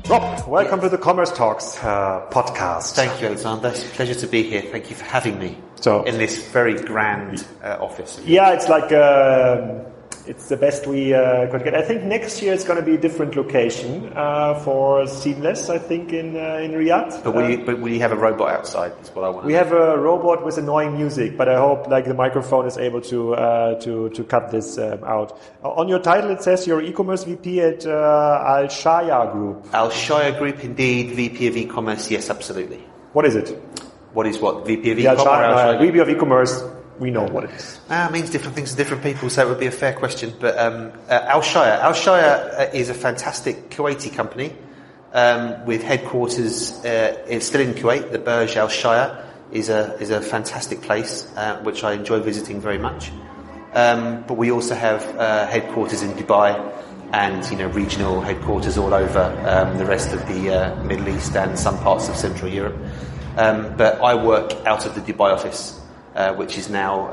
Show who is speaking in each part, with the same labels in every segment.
Speaker 1: Rob, welcome to the Commerce Talks podcast.
Speaker 2: Thank you, Alexander. It's a pleasure to be here. Thank you for having me in this very grand office.
Speaker 1: Yeah, it's like it's the best we could get. I think next year it's going to be a different location for Seamless, I think, in Riyadh.
Speaker 2: But will you have a robot outside? That's what I want.
Speaker 1: We have a robot with annoying music, but I hope the microphone is able to cut this out. On your title it says you're e-commerce VP at Alshaya Group.
Speaker 2: Alshaya Group, indeed. VP of e-commerce, yes, absolutely.
Speaker 1: What is it?
Speaker 2: What is what? VP of e-commerce?
Speaker 1: VP of e-commerce. We know what it is.
Speaker 2: It means different things to different people, so it would be a fair question. But Alshaya is a fantastic Kuwaiti company with headquarters it's still in Kuwait. The Burj Alshaya is a fantastic place which I enjoy visiting very much. But we also have headquarters in Dubai and regional headquarters all over the rest of the Middle East and some parts of Central Europe. But I work out of the Dubai office. Which is now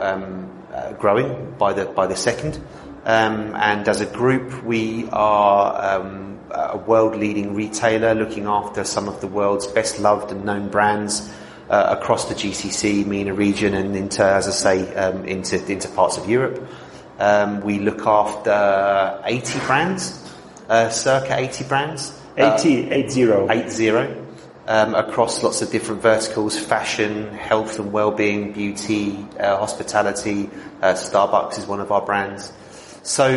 Speaker 2: growing by the second, and as a group we are a world-leading retailer looking after some of the world's best loved and known brands across the GCC, MENA region, and into parts of Europe. We look after 80 brands, circa 80 brands. 80. Across lots of different verticals: fashion, health and well-being, beauty, hospitality. Starbucks is one of our brands. So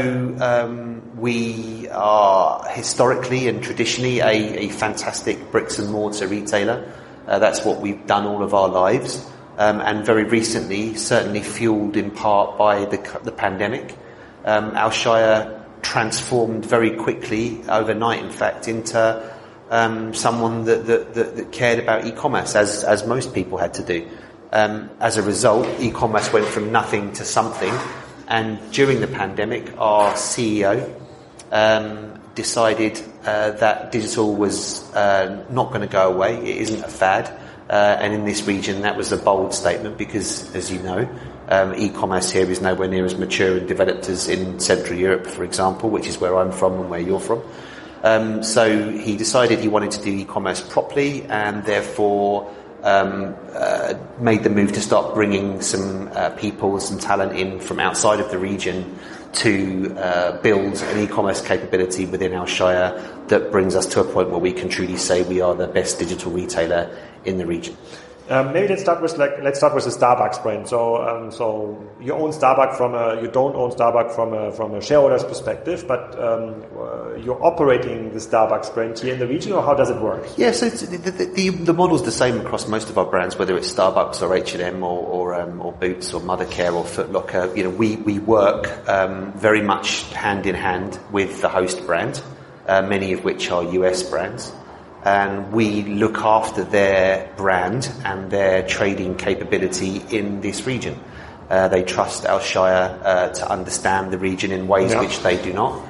Speaker 2: we are historically and traditionally a fantastic bricks-and-mortar retailer. That's what we've done all of our lives. And very recently, certainly fueled in part by the pandemic, Alshaya transformed very quickly, overnight in fact, into someone that cared about e-commerce, as most people had to do. As a result, e-commerce went from nothing to something, and during the pandemic, our CEO decided that digital was not going to go away. It isn't a fad, and in this region, that was a bold statement because, as you know, e-commerce here is nowhere near as mature and developed as in Central Europe, for example, which is where I'm from and where you're from. So he decided he wanted to do e-commerce properly, and therefore made the move to start bringing some people, some talent in from outside of the region to build an e-commerce capability within Alshaya that brings us to a point where we can truly say we are the best digital retailer in the region.
Speaker 1: Maybe let's start with the Starbucks brand. So you own Starbucks you don't own Starbucks from a shareholder's perspective, but you're operating the Starbucks brand here in the region, or how does it work?
Speaker 2: Yeah, so the model's the same across most of our brands, whether it's Starbucks or H&M or Boots or Mothercare or Foot Locker. We work very much hand in hand with the host brand, many of which are US brands. And we look after their brand and their trading capability in this region. They trust Alshaya to understand the region in ways which they do not.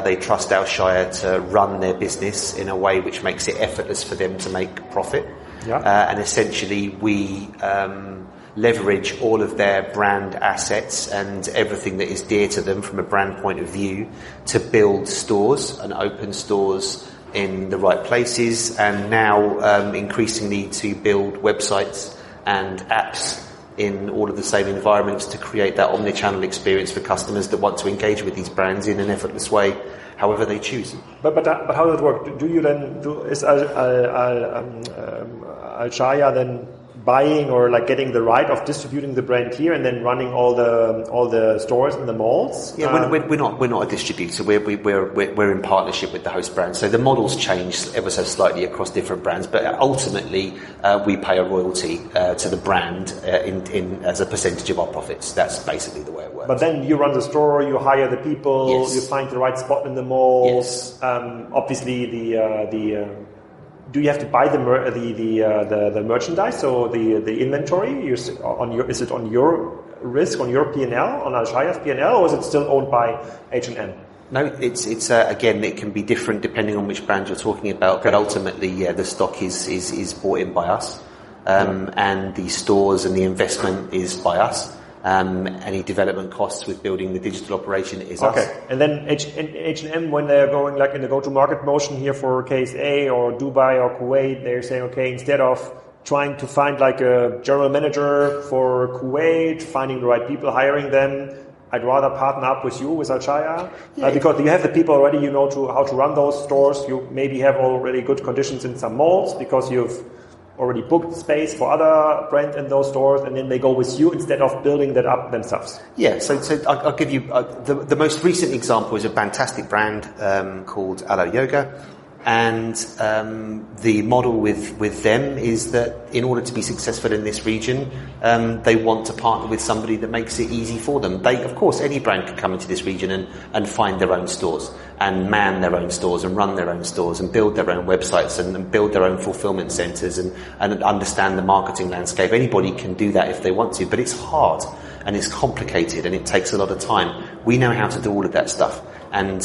Speaker 2: They trust Alshaya to run their business in a way which makes it effortless for them to make profit. And essentially we leverage all of their brand assets and everything that is dear to them from a brand point of view to build stores and open stores in the right places, and now increasingly to build websites and apps in all of the same environments to create that omnichannel experience for customers that want to engage with these brands in an effortless way, however they choose.
Speaker 1: But how does it work? Is Alshaya then buying or getting the right of distributing the brand here and then running all the stores in the malls?
Speaker 2: Yeah, we're not a distributor. We're in partnership with the host brand. So the models change ever so slightly across different brands, but ultimately we pay a royalty to the brand in as a percentage of our profits. That's basically the way it works.
Speaker 1: But then you run the store, you hire the people, you find the right spot in the malls. Obviously do you have to buy the merchandise, so the inventory? Is it on your risk, on your P&L, on Alshaya's P&L, or is it still owned by H&M?
Speaker 2: No, it's again, it can be different depending on which brand you're talking about, but ultimately, the stock is bought in by us, and the stores and the investment is by us. Any development costs with building the digital operation is us.
Speaker 1: Okay, and then H&M, when they're going like in the go-to-market motion here for KSA or Dubai or Kuwait, they're saying, okay, instead of trying to find like a general manager for Kuwait, finding the right people, hiring them, I'd rather partner up with you, with Alshaya, because you have the people already, you know how to run those stores. You maybe have already good conditions in some malls because you've already booked space for other brands in those stores, and then they go with you instead of building that up themselves.
Speaker 2: Yeah, so I'll give you the most recent example is a fantastic brand called Alshaya. And the model with them is that in order to be successful in this region, they want to partner with somebody that makes it easy for them. Of course, any brand can come into this region and find their own stores and man their own stores and run their own stores and build their own websites and build their own fulfillment centers and understand the marketing landscape. Anybody can do that if they want to, but it's hard and it's complicated and it takes a lot of time. We know how to do all of that stuff. And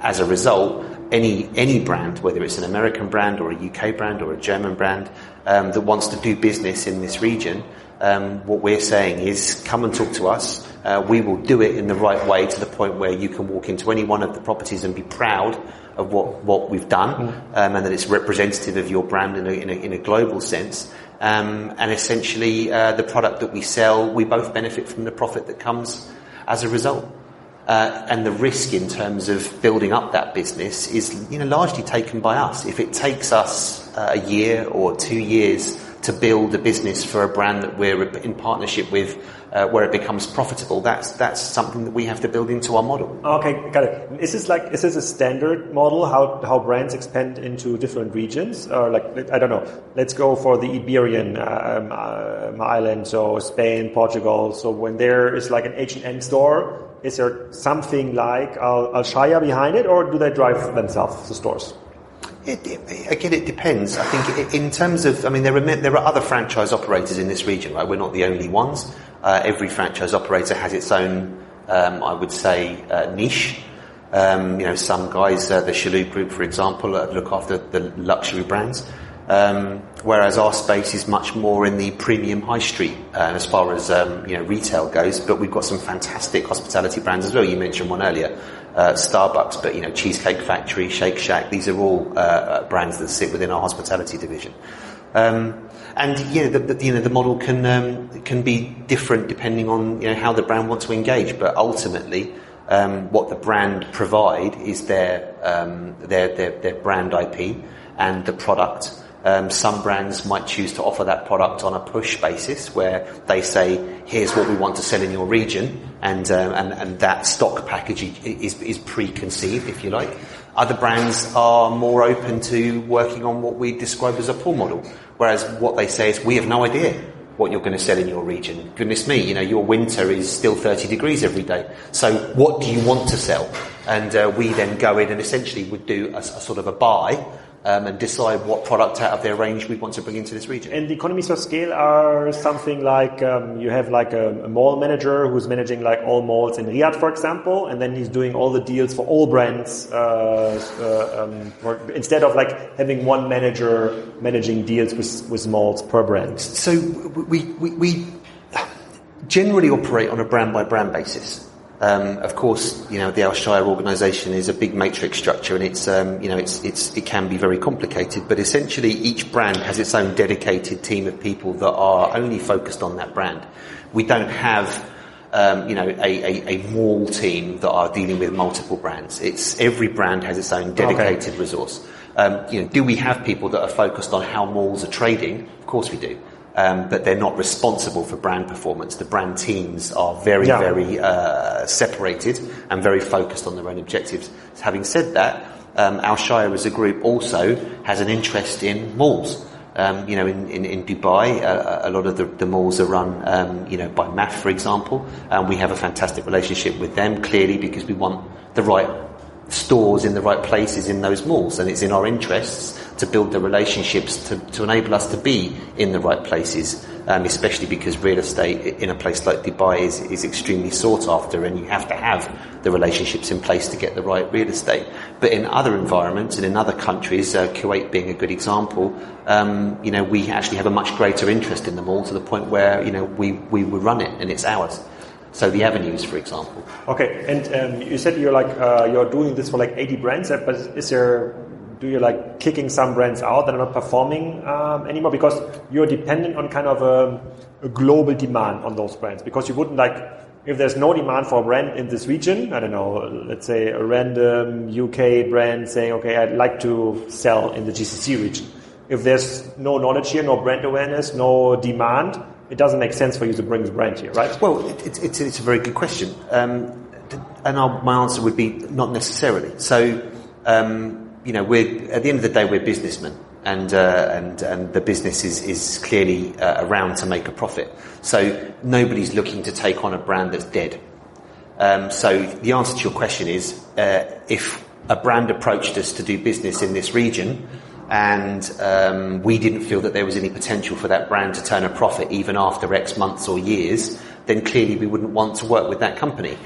Speaker 2: as a result, any brand, whether it's an American brand or a UK brand or a German brand that wants to do business in this region, what we're saying is come and talk to us. We will do it in the right way to the point where you can walk into any one of the properties and be proud of what we've done, and that it's representative of your brand in a global sense. And essentially, the product that we sell, we both benefit from the profit that comes as a result. And the risk in terms of building up that business is, largely taken by us. If it takes us a year or 2 years to build a business for a brand that we're in partnership with, where it becomes profitable, that's something that we have to build into our model.
Speaker 1: Okay, got it. Is this a standard model how brands expand into different regions? Or I don't know. Let's go for the Iberian island, so Spain, Portugal. So when there is like an H&M store, is there something like Alshaya behind it, or do they drive themselves the stores?
Speaker 2: Again, it depends. I think in terms of, there are other franchise operators in this region, right? We're not the only ones. Every franchise operator has its own, I would say, niche. Some guys, the Alshaya Group, for example, look after the luxury brands. Whereas our space is much more in the premium high street as far as retail goes, but we've got some fantastic hospitality brands as well. You mentioned one earlier, Starbucks, but Cheesecake Factory, Shake Shack. These are all brands that sit within our hospitality division. The model can be different depending on how the brand wants to engage, but ultimately what the brand provide is their brand IP and the product. Some brands might choose to offer that product on a push basis, where they say, "Here's what we want to sell in your region," and that stock package is preconceived, if you like. Other brands are more open to working on what we describe as a pull model, whereas what they say is, "We have no idea what you're going to sell in your region. Goodness me, your winter is still 30 degrees every day. So what do you want to sell?" And we then go in and essentially would do a sort of a buy. And decide what product out of their range we want to bring into this region.
Speaker 1: And the economies of scale are something like you have like a mall manager who's managing like all malls in Riyadh, for example, and then he's doing all the deals for all brands instead of like having one manager managing deals with malls per brand.
Speaker 2: So we generally operate on a brand by brand basis. Of course, the Alshaya organisation is a big matrix structure, and it can be very complicated. But essentially, each brand has its own dedicated team of people that are only focused on that brand. We don't have, a mall team that are dealing with multiple brands. Every brand has its own dedicated resource. Do we have people that are focused on how malls are trading? Of course we do. But they're not responsible for brand performance. The brand teams are very separated and very focused on their own objectives. Having said that, Alshaya as a group also has an interest in malls. In Dubai, a lot of the malls are run, by MAF, for example, and we have a fantastic relationship with them, clearly, because we want the right stores in the right places in those malls, and it's in our interests to build the relationships to enable us to be in the right places especially because real estate in a place like Dubai is extremely sought after, and you have to have the relationships in place to get the right real estate. But in other environments and in other countries, Kuwait being a good example, we actually have a much greater interest in the mall, to the point where, we will run it and it's ours. So the avenues, for example.
Speaker 1: Okay, and you said you're doing this for like 80 brands, but do you like kicking some brands out that are not performing anymore, because you're dependent on kind of a global demand on those brands? Because you wouldn't if there's no demand for a brand in this region, I don't know, let's say a random UK brand saying, okay, I'd like to sell in the GCC region. If there's no knowledge here, no brand awareness, no demand, it doesn't make sense for you to bring the brand here, right?
Speaker 2: Well, it's a very good question. My answer would be not necessarily. So, we're, at the end of the day, we're businessmen, and the business is clearly around to make a profit. So nobody's looking to take on a brand that's dead. So the answer to your question is, if a brand approached us to do business in this region, and we didn't feel that there was any potential for that brand to turn a profit even after X months or years, then clearly we wouldn't want to work with that company.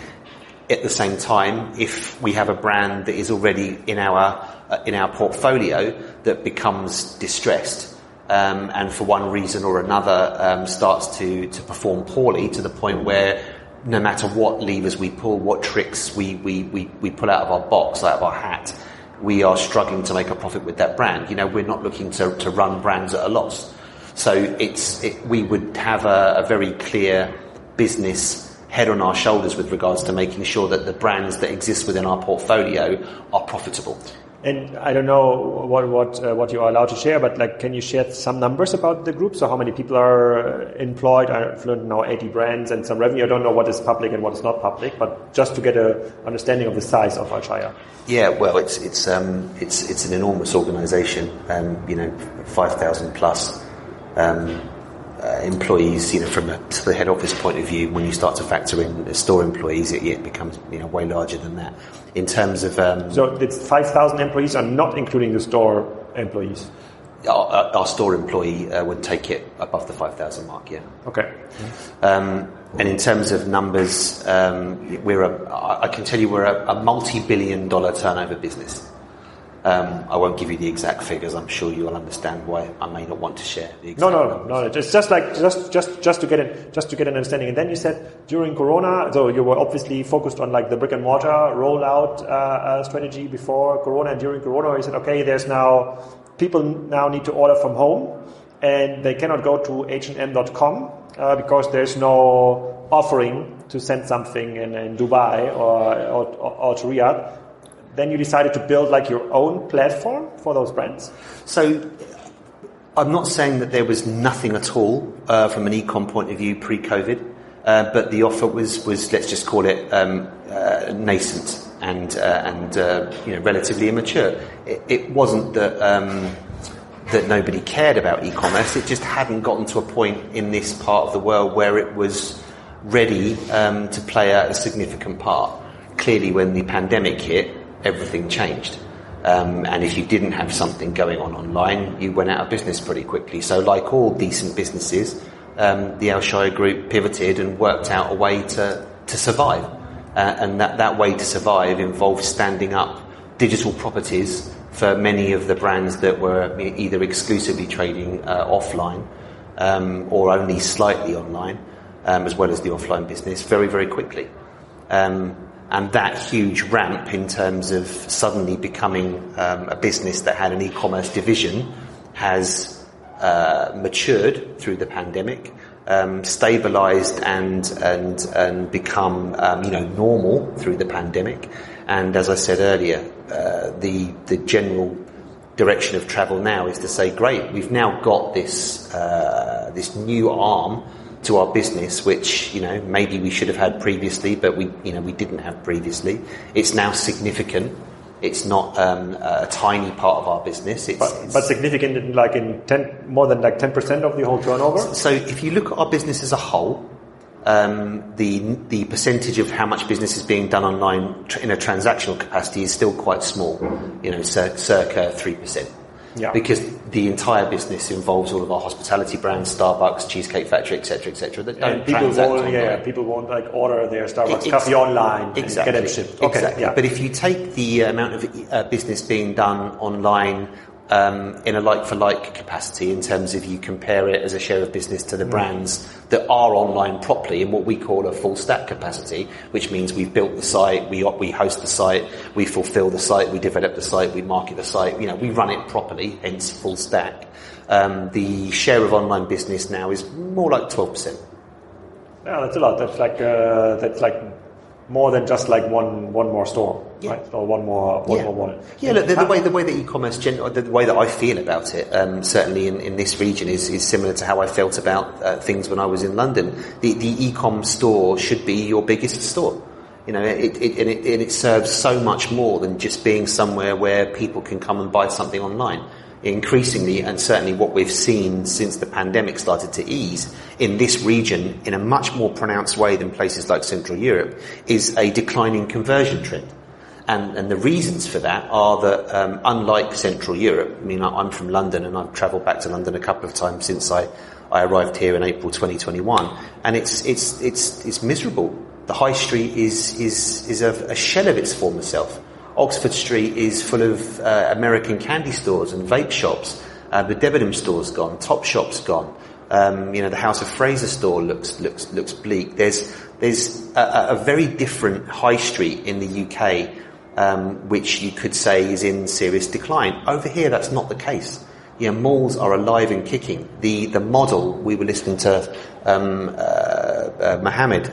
Speaker 2: At the same time, if we have a brand that is already in our portfolio that becomes distressed, and for one reason or another starts to perform poorly, to the point where no matter what levers we pull, what tricks we pull out of our box, out of our hat, we are struggling to make a profit with that brand. We're not looking to run brands at a loss. So we would have a very clear business head on our shoulders with regards to making sure that the brands that exist within our portfolio are profitable.
Speaker 1: And I don't know what you are allowed to share, but can you share some numbers about the group? So how many people are employed? I learned now 80 brands and some revenue. I don't know what is public and what is not public, but just to get an understanding of the size of Alshaya.
Speaker 2: Yeah, well, it's an enormous organisation. 5,000 plus employees. From the head office point of view, when you start to factor in store employees, it becomes way larger than that. In terms of
Speaker 1: so it's 5,000 employees, are not including the store employees.
Speaker 2: Our store employee would take it above the 5,000 mark. Yeah.
Speaker 1: Okay.
Speaker 2: And in terms of numbers, I can tell you we're a multi-billion-dollar turnover business. I won't give you the exact figures. I'm sure you'll understand why I may not want to share the exact numbers.
Speaker 1: No. It's just to get an understanding. And then you said during Corona, so you were obviously focused on the brick and mortar rollout strategy before Corona, and during Corona you said, okay, people now need to order from home, and they cannot go to H&M.com because there's no offering to send something in Dubai or to Riyadh. Then you decided to build your own platform for those brands?
Speaker 2: So I'm not saying that there was nothing at all from an e-com point of view pre-COVID, but the offer was let's just call it nascent and relatively immature. It wasn't that nobody cared about e-commerce. It just hadn't gotten to a point in this part of the world where it was ready to play a significant part. Clearly, when the pandemic hit, everything changed. And if you didn't have something going on online, you went out of business pretty quickly. So like all decent businesses, the Alshaya Group pivoted and worked out a way to survive. And that way to survive involved standing up digital properties for many of the brands that were either exclusively trading offline or only slightly online, as well as the offline business, very, very quickly. And that huge ramp in terms of suddenly becoming a business that had an e-commerce division has matured through the pandemic, stabilized and become normal through the pandemic. And as I said earlier, the general direction of travel now is to say, great, we've now got this new arm to our business, which maybe we should have had previously, but we didn't have previously. It's now significant. It's not a tiny part of our business.
Speaker 1: But significant in more than 10% of the whole turnover.
Speaker 2: So if you look at our business as a whole, the percentage of how much business is being done online in a transactional capacity is still quite small. Circa 3%. because the entire business involves all of our hospitality brands, Starbucks, Cheesecake Factory, etc., that don't transact online.
Speaker 1: People won't like order their Starbucks coffee online and get it shipped. Okay,
Speaker 2: exactly. Yeah. But if you take the amount of business being done online in a like-for-like capacity, in terms of you compare it as a share of business to the brands that are online properly in what we call a full stack capacity, which means we've built the site, we host the site, we fulfill the site, we develop the site, we market the site, we run it properly, hence full stack. The share of online business now is more like 12%.
Speaker 1: Yeah, that's a lot. That's like more than just like one more store, right? Or one more wallet.
Speaker 2: Yeah, look, the way that e-commerce, the way that I feel about it, certainly in this region, is similar to how I felt about things when I was in London. The e-com store should be your biggest store. It serves so much more than just being somewhere where people can come and buy something online. Increasingly, and certainly what we've seen since the pandemic started to ease in this region in a much more pronounced way than places like Central Europe, is a declining conversion trend. And the reasons for that are that, unlike Central Europe, I'm from London and I've travelled back to London a couple of times since I arrived here in April 2021, and it's miserable. The high street is a shell of its former self. Oxford Street is full of American candy stores and vape shops. The Debenham store's gone. Topshop's gone. The House of Fraser store looks bleak. There's a very different high street in the UK, which you could say is in serious decline. Over here, that's not the case. Malls are alive and kicking. The model, we were listening to Mohammed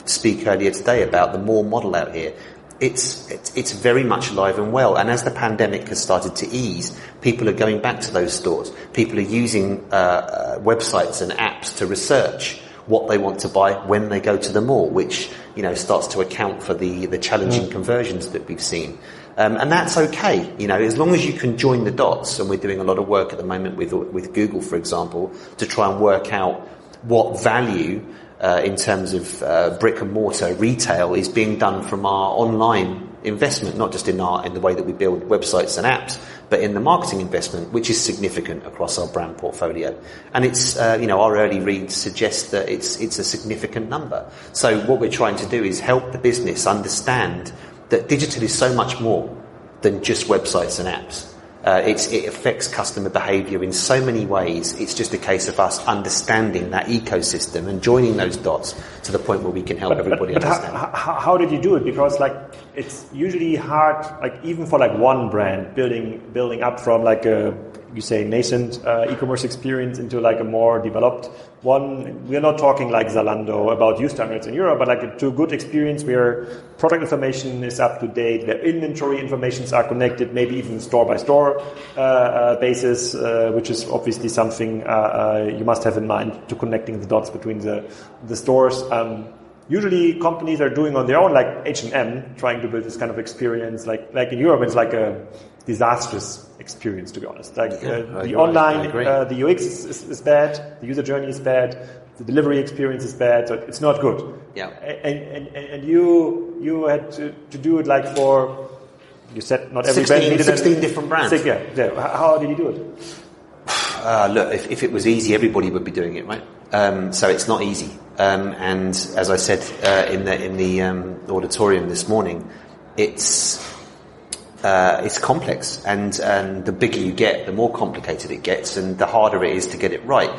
Speaker 2: speak earlier today about the mall model out here. It's very much alive and well, and as the pandemic has started to ease, people are going back to those stores. People are using websites and apps to research what they want to buy when they go to the mall, which starts to account for the challenging conversions that we've seen. And that's okay, as long as you can join the dots. And we're doing a lot of work at the moment with Google, for example, to try and work out what value in terms of brick and mortar retail is being done from our online investment, not just in the way that we build websites and apps, but in the marketing investment, which is significant across our brand portfolio. And it's our early reads suggest that it's a significant number. So what we're trying to do is help the business understand that digital is so much more than just websites and apps. It affects customer behaviour in so many ways. It's just a case of us understanding that ecosystem and joining those dots to the point where we can help everybody understand.
Speaker 1: How did you do it? Because it's usually hard, even for one brand, building up from you say nascent e-commerce experience into a more developed one. We're not talking like Zalando about use standards in Europe, but to a good experience where product information is up to date, where inventory informations are connected, maybe even store by store basis, which is obviously something you must have in mind to connecting the dots between the stores. Usually companies are doing on their own, like H&M, trying to build this kind of experience. Like in Europe, it's like a disastrous experience, to be honest. The online, the UX is bad, the user journey is bad, the delivery experience is bad, so it's not good.
Speaker 2: Yeah.
Speaker 1: And you had to do it for, you said not every brand needed
Speaker 2: 16 different brands.
Speaker 1: Yeah. How did you do it?
Speaker 2: Look, if it was easy, everybody would be doing it, right? So it's not easy. And as I said in the auditorium this morning, it's complex, and the bigger you get, the more complicated it gets, and the harder it is to get it right.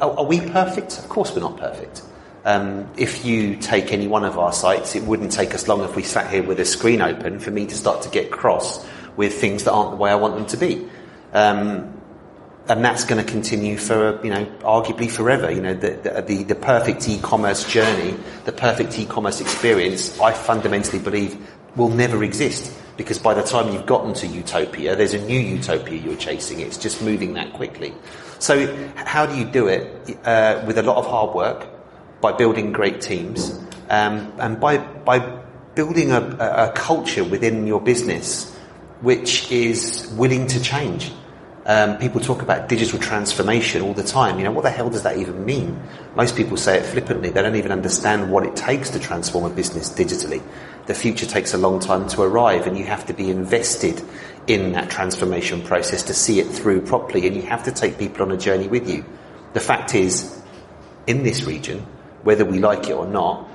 Speaker 2: Are we perfect? Of course we're not perfect. If you take any one of our sites, it wouldn't take us long if we sat here with a screen open for me to start to get cross with things that aren't the way I want them to be. And that's going to continue for, arguably forever. The perfect e-commerce journey, the perfect e-commerce experience, I fundamentally believe will never exist. Because by the time you've gotten to utopia, there's a new utopia you're chasing. It's just moving that quickly. So how do you do it? With a lot of hard work, by building great teams, and by building a culture within your business which is willing to change. People talk about digital transformation all the time. What the hell does that even mean? Most people say it flippantly. They don't even understand what it takes to transform a business digitally. The future takes a long time to arrive, and you have to be invested in that transformation process to see it through properly, and you have to take people on a journey with you. The fact is, in this region, whether we like it or not,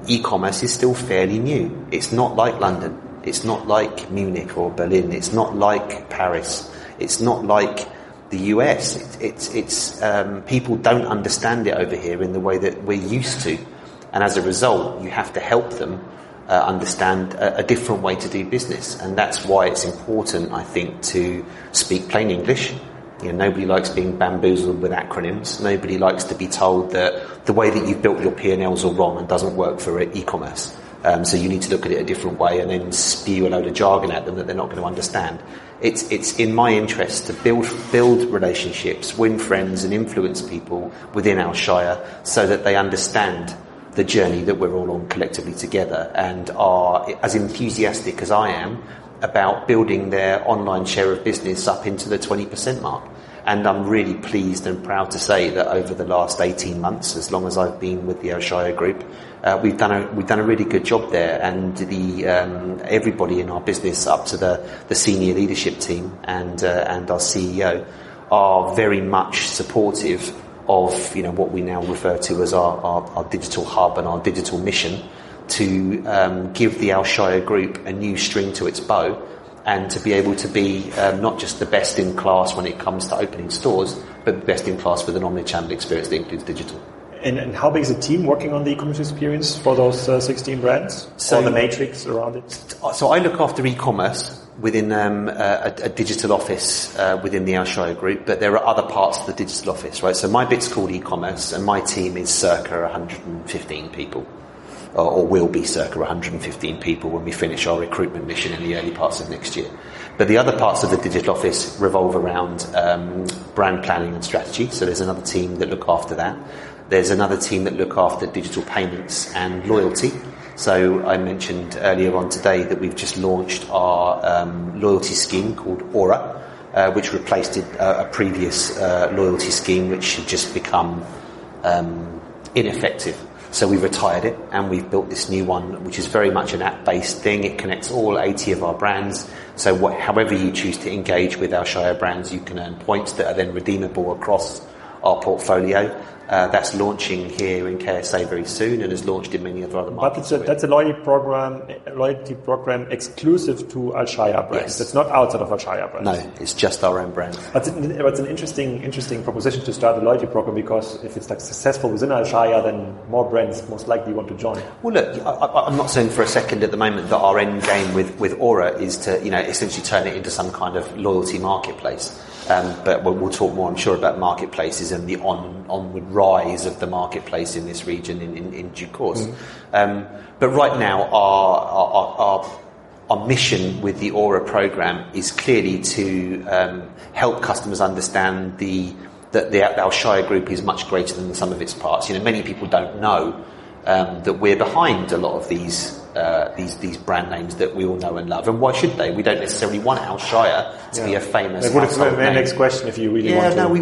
Speaker 2: e-commerce is still fairly new. It's not like London. It's not like Munich or Berlin. It's not like Paris. It's not like the US. It's people don't understand it over here in the way that we're used to. And as a result, you have to help them understand a different way to do business. And that's why it's important, I think, to speak plain English. Nobody likes being bamboozled with acronyms. Nobody likes to be told that the way that you've built your P&Ls are wrong and doesn't work for e-commerce. So you need to look at it a different way and then spew a load of jargon at them that they're not going to understand. It's in my interest to build relationships, win friends and influence people within Alshaya so that they understand the journey that we're all on collectively together and are as enthusiastic as I am about building their online share of business up into the 20% mark. And I'm really pleased and proud to say that over the last 18 months, as long as I've been with the Alshaya Group, we've done a really good job there. And everybody in our business, up to the senior leadership team and our CEO, are very much supportive of what we now refer to as our digital hub and our digital mission to give the Alshaya Group a new string to its bow, and to be able to be not just the best in class when it comes to opening stores, but the best in class with an omnichannel experience that includes digital.
Speaker 1: And how big is the team working on the e-commerce experience for those 16 brands? So, or the matrix around it?
Speaker 2: So I look after e-commerce within a digital office within the Alshaya Group, but there are other parts of the digital office, right? So my bit's called e-commerce, and my team is circa 115 people. Or will be circa 115 people when we finish our recruitment mission in the early parts of next year. But the other parts of the digital office revolve around brand planning and strategy. So there's another team that look after that. There's another team that look after digital payments and loyalty. So I mentioned earlier on today that we've just launched our loyalty scheme called Aura, which replaced a previous loyalty scheme which had just become ineffective. So we retired it and we've built this new one, which is very much an app-based thing. It connects all 80 of our brands. So however you choose to engage with Alshaya brands, you can earn points that are then redeemable across our portfolio. That's launching here in KSA very soon and is launched in many other markets.
Speaker 1: But that's a loyalty program exclusive to Alshaya brands.
Speaker 2: Yes.
Speaker 1: It's not outside of Alshaya brands.
Speaker 2: No, it's just our own brand.
Speaker 1: But it's an interesting proposition to start a loyalty program, because if it's like successful within Alshaya, then more brands most likely want to join.
Speaker 2: Well, look, I'm not saying for a second at the moment that our end game with Aura is to essentially turn it into some kind of loyalty marketplace. But we'll talk more, I'm sure, about marketplaces and the onward rise of the marketplace in this region in due course. But right now, our mission with the Aura program is clearly to help customers understand that the Alshaya Group is much greater than the sum of its parts. Many people don't know that we're behind a lot of these brand names that we all know and love. And why should they? We don't necessarily want Alshaya to be a famous household name.
Speaker 1: My next question, if you really want to.
Speaker 2: No, we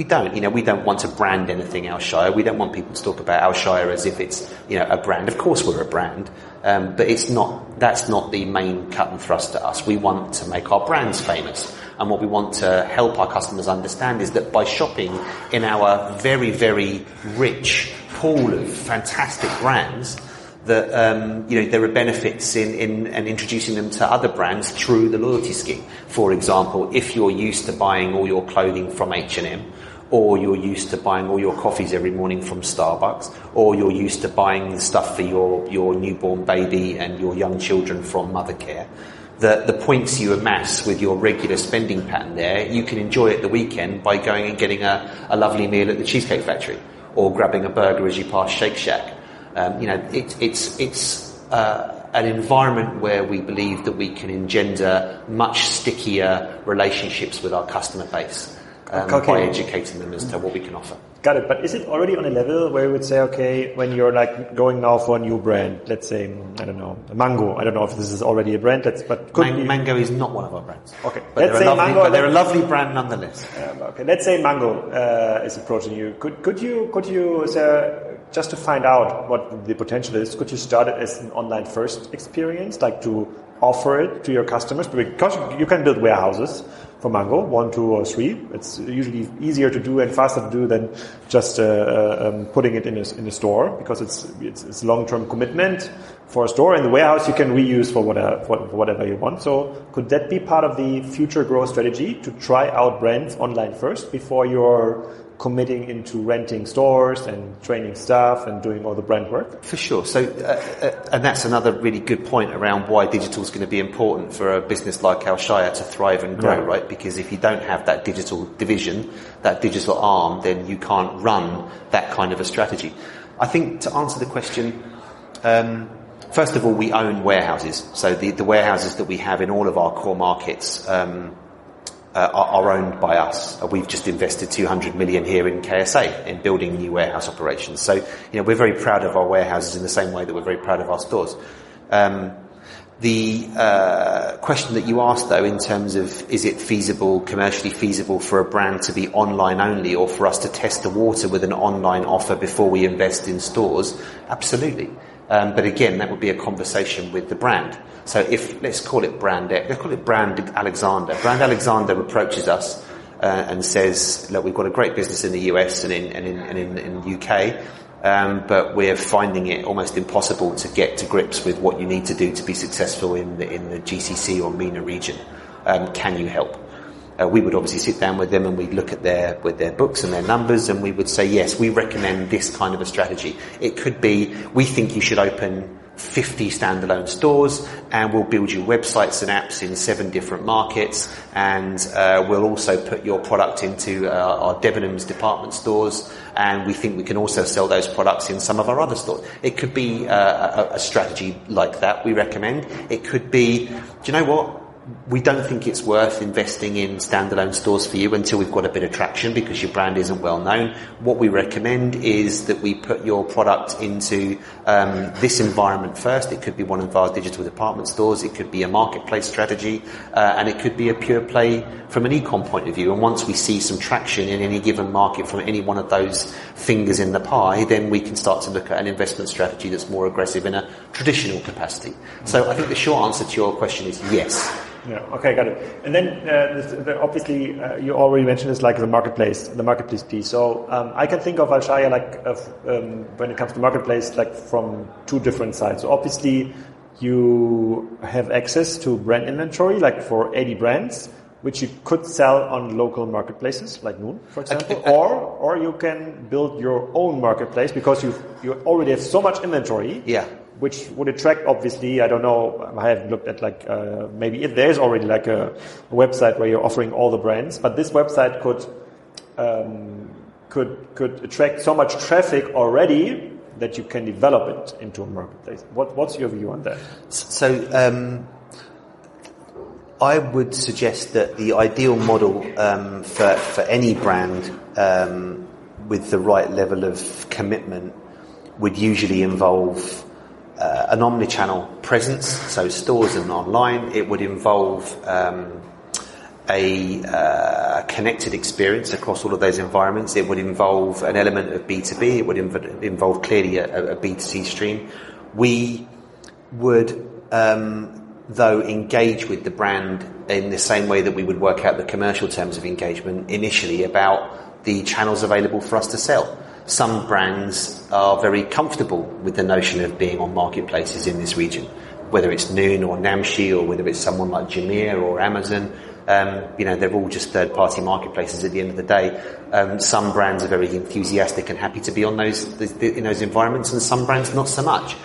Speaker 2: don't. We don't want to brand anything Alshaya. We don't want people to talk about Alshaya as if it's a brand. Of course we're a brand, but it's not. That's not the main cut and thrust to us. We want to make our brands famous. And what we want to help our customers understand is that by shopping in our very, very rich pool of fantastic brands, that there are benefits in introducing them to other brands through the loyalty scheme. For example, if you're used to buying all your clothing from H&M, or you're used to buying all your coffees every morning from Starbucks, or you're used to buying stuff for your newborn baby and your young children from Mothercare, the points you amass with your regular spending pattern there, you can enjoy at the weekend by going and getting a lovely meal at the Cheesecake Factory, or grabbing a burger as you pass Shake Shack. It's an environment where we believe that we can engender much stickier relationships with our customer base by educating them as to what we can offer.
Speaker 1: Got it. But is it already on a level where you would say, okay, when you're like going now for a new brand, let's say, I don't know, Mango. I don't know if this is already a brand.
Speaker 2: Mango is not one of our brands.
Speaker 1: Okay.
Speaker 2: But they're a lovely brand nonetheless.
Speaker 1: Okay. Let's say Mango is approaching you. Could you just to find out what the potential is, could you start it as an online first experience, like to offer it to your customers? Because you can build warehouses for Mango, 1, 2, or 3. It's usually easier to do and faster to do than just putting it in a store, because it's a long-term commitment for a store. In the warehouse, you can reuse for whatever you want. So could that be part of the future growth strategy, to try out brands online first before you're committing into renting stores and training staff and doing all the brand work?
Speaker 2: For sure. So, and that's another really good point around why digital is going to be important for a business like Alshaya to thrive and grow, right? Because if you don't have that digital division, that digital arm, then you can't run that kind of a strategy. I think to answer the question, first of all, we own warehouses. So the warehouses that we have in all of our core markets, are owned by us. We've just invested 200 million here in KSA in building new warehouse operations. So, we're very proud of our warehouses in the same way that we're very proud of our stores. The question that you asked, though, in terms of is it commercially feasible for a brand to be online only, or for us to test the water with an online offer before we invest in stores? Absolutely. But again, that would be a conversation with the brand. So let's call it Brand Alexander. Brand Alexander approaches us and says, look, we've got a great business in the US and in UK, but we're finding it almost impossible to get to grips with what you need to do to be successful in the GCC or MENA region. Can you help? We would obviously sit down with them and we'd look at their books and their numbers, and we would say, yes, we recommend this kind of a strategy. It could be, we think you should open 50 standalone stores, and we'll build you websites and apps in 7 different markets, and we'll also put your product into our Debenhams department stores, and we think we can also sell those products in some of our other stores. It could be a strategy like that we recommend. It could be, do you know what? We don't think it's worth investing in standalone stores for you until we've got a bit of traction, because your brand isn't well known. What we recommend is that we put your product into this environment first. It could be one of our digital department stores. It could be a marketplace strategy, and it could be a pure play from an e-com point of view. And once we see some traction in any given market from any one of those fingers in the pie, then we can start to look at an investment strategy that's more aggressive in a traditional capacity. So I think the short answer to your question is yes.
Speaker 1: Yeah. Okay, got it. And then obviously you already mentioned this, like the marketplace piece. So I can think of Alshaya when it comes to marketplace, like from 2 different sides. So obviously you have access to brand inventory, like for 80 brands, which you could sell on local marketplaces, like Noon, for example, or you can build your own marketplace because you already have so much inventory.
Speaker 2: Yeah.
Speaker 1: Which would attract, obviously, I don't know, I haven't looked at maybe if there's already like a website where you're offering all the brands, but this website could attract so much traffic already that you can develop it into a marketplace. What's your view on that?
Speaker 2: So, I would suggest that the ideal model for any brand with the right level of commitment would usually involve an omnichannel presence, so stores and online. It would involve a connected experience across all of those environments. It would involve an element of B2B. It would involve clearly a B2C stream. We would, though, engage with the brand in the same way that we would work out the commercial terms of engagement initially about the channels available for us to sell. Some brands are very comfortable with the notion of being on marketplaces in this region, whether it's Noon or Namshi, or whether it's someone like Jameer or Amazon. They're all just third-party marketplaces at the end of the day. Some brands are very enthusiastic and happy to be on in those environments, and some brands not so much.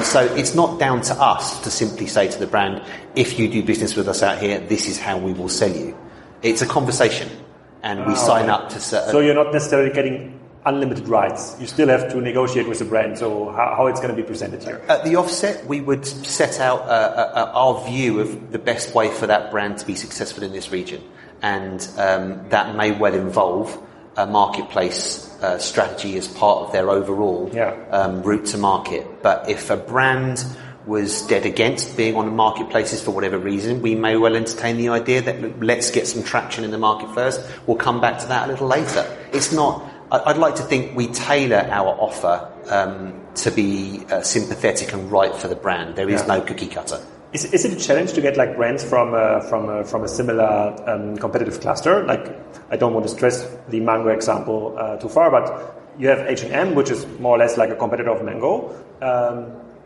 Speaker 2: So it's not down to us to simply say to the brand, if you do business with us out here, this is how we will sell you. It's a conversation, and we sign up to certain...
Speaker 1: So you're not necessarily getting unlimited rights. You still have to negotiate with the brand. So how it's going to be presented here?
Speaker 2: At the offset, we would set out our view of the best way for that brand to be successful in this region. And that may well involve a marketplace strategy as part of their overall route to market. But if a brand was dead against being on the marketplaces for whatever reason, we may well entertain the idea that let's get some traction in the market first. We'll come back to that a little later. It's not. I'd like to think we tailor our offer to be sympathetic and right for the brand. There is no cookie cutter.
Speaker 1: Is it a challenge to get like brands from a similar competitive cluster? Like, I don't want to stress the Mango example too far, but you have H&M, which is more or less like a competitor of Mango.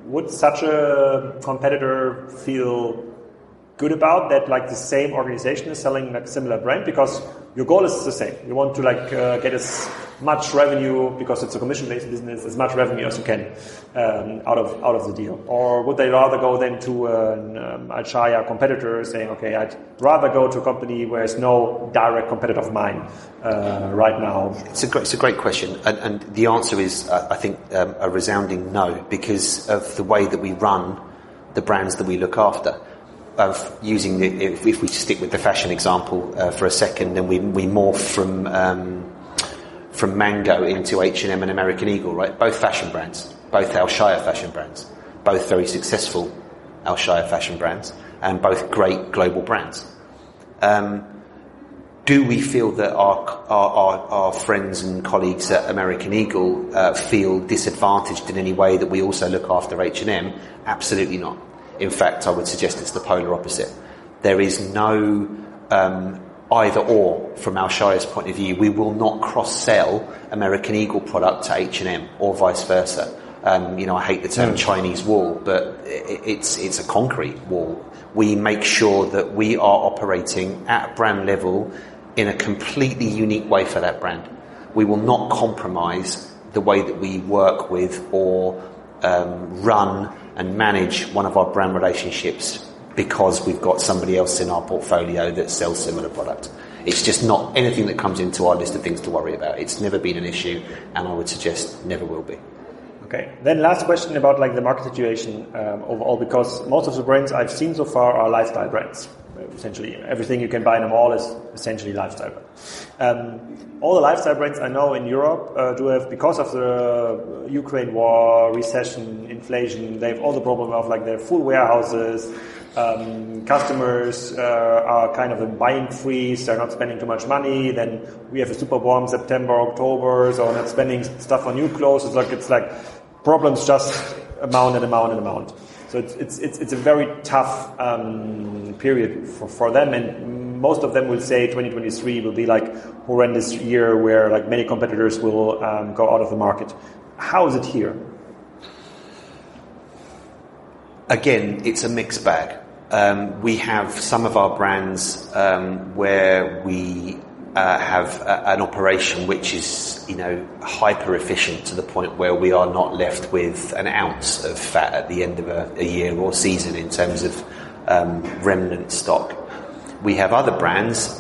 Speaker 1: Would such a competitor feel good about that? Like the same organization is selling like a similar brand, because your goal is the same. You want to like get as much revenue, because it's a commission-based business, as much revenue as you can out of the deal. Or would they rather go then to an Alshaya competitor, saying, okay, I'd rather go to a company where there's no direct competitor of mine right now?
Speaker 2: It's a great question, and the answer is, I think, a resounding no, because of the way that we run the brands that we look after. Using if we stick with the fashion example for a second, then we morph from Mango into H&M and American Eagle, right? Both fashion brands, both Alshaya fashion brands, both very successful Alshaya fashion brands, and both great global brands. Do we feel that our friends and colleagues at American Eagle feel disadvantaged in any way that we also look after H&M? Absolutely not. In fact, I would suggest it's the polar opposite. There is no either or from Alshaya's point of view. We will not cross-sell American Eagle product to H&M or vice versa. I hate the term Chinese wall, but it's a concrete wall. We make sure that we are operating at brand level in a completely unique way for that brand. We will not compromise the way that we work with or run and manage one of our brand relationships because we've got somebody else in our portfolio that sells similar product. It's just not anything that comes into our list of things to worry about. It's never been an issue, and I would suggest never will be.
Speaker 1: Okay. Then last question about like the market situation overall, because most of the brands I've seen so far are lifestyle brands. Essentially, everything you can buy in a mall is essentially lifestyle. All the lifestyle brands I know in Europe do have, because of the Ukraine war, recession, inflation, they have all the problem of like their full warehouses. Customers are kind of in buying freeze. They're not spending too much money. Then we have a super warm September, October, so not spending stuff on new clothes. It's like problems just amount and amount and amount. So it's a very tough period for them, and most of them will say 2023 will be like horrendous year where like many competitors will go out of the market. How is it here? Again,
Speaker 2: it's a mixed bag. We have some of our brands where we have an operation which is, hyper efficient to the point where we are not left with an ounce of fat at the end of a year or season in terms of remnant stock. We have other brands,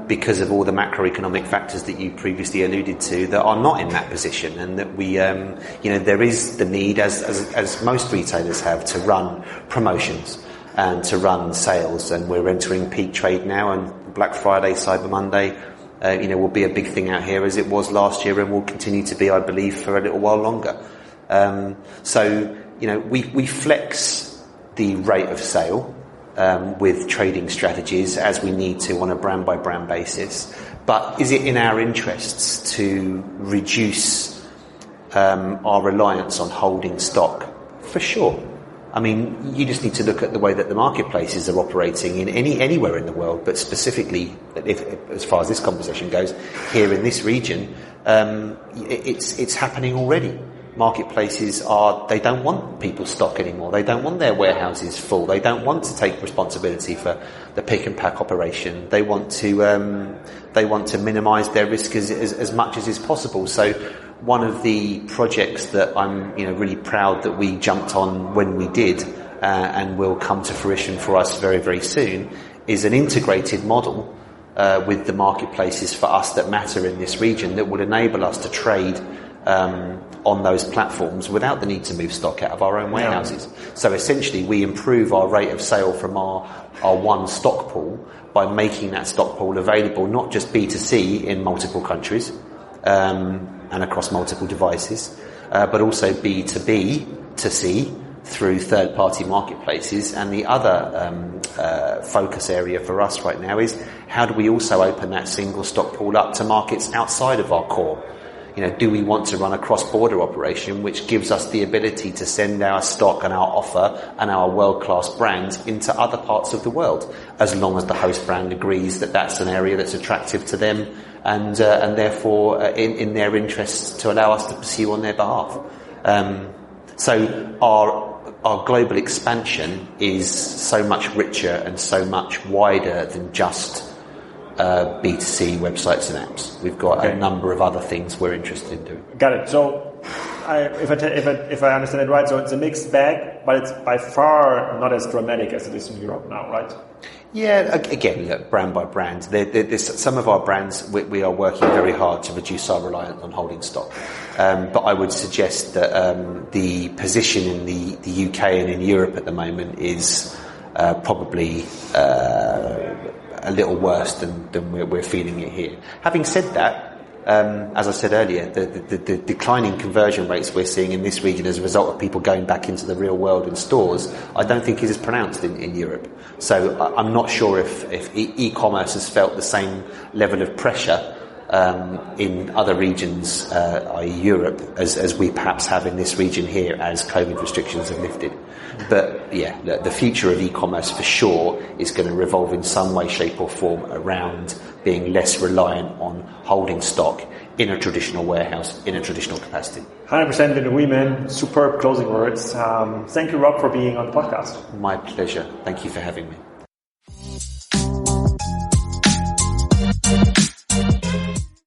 Speaker 2: because of all the macroeconomic factors that you previously alluded to, that are not in that position, and that we, there is the need, as most retailers have, to run promotions and to run sales, and we're entering peak trade now, and Black Friday, Cyber Monday, will be a big thing out here, as it was last year, and will continue to be, I believe, for a little while longer. We flex the rate of sale with trading strategies as we need to on a brand by brand basis. But is it in our interests to reduce our reliance on holding stock? For sure. I mean, you just need to look at the way that the marketplaces are operating in anywhere in the world, but specifically, as far as this conversation goes, here in this region, it's happening already. Marketplaces they don't want people's stock anymore. They don't want their warehouses full. They don't want to take responsibility for the pick and pack operation. They want to minimise their risk as much as is possible. So one of the projects that I'm really proud that we jumped on when we did, and will come to fruition for us very, very soon, is an integrated model with the marketplaces for us that matter in this region that would enable us to trade on those platforms without the need to move stock out of our own warehouses. So essentially we improve our rate of sale from our one stock pool by making that stock pool available not just B2C in multiple countries and across multiple devices, but also B2B to C through third-party marketplaces. And the other focus area for us right now is how do we also open that single stock pool up to markets outside of our core? Do we want to run a cross-border operation which gives us the ability to send our stock and our offer and our world-class brands into other parts of the world, as long as the host brand agrees that that's an area that's attractive to them and therefore in their interests to allow us to pursue on their behalf. So our global expansion is so much richer and so much wider than just B2C websites and apps. We've got a number of other things we're interested in doing.
Speaker 1: Got it. So, if I understand it right, so it's a mixed bag, but it's by far not as dramatic as it is in Europe now, right?
Speaker 2: Yeah, again, look, brand by brand. There's some of our brands we are working very hard to reduce our reliance on holding stock. But I would suggest that the position in the UK and in Europe at the moment is probably a little worse than we're feeling it here. Having said that, as I said earlier, the declining conversion rates we're seeing in this region as a result of people going back into the real world in stores, I don't think is as pronounced in Europe. So I'm not sure if e-commerce has felt the same level of pressure in other regions, i.e. Europe, as we perhaps have in this region here as COVID restrictions have lifted. But yeah, the future of e-commerce for sure is going to revolve in some way, shape or form around being less reliant on holding stock in a traditional warehouse, in a traditional capacity.
Speaker 1: 100% in agreement. Superb closing words. Thank you, Rob, for being on the podcast.
Speaker 2: My pleasure. Thank you for having me.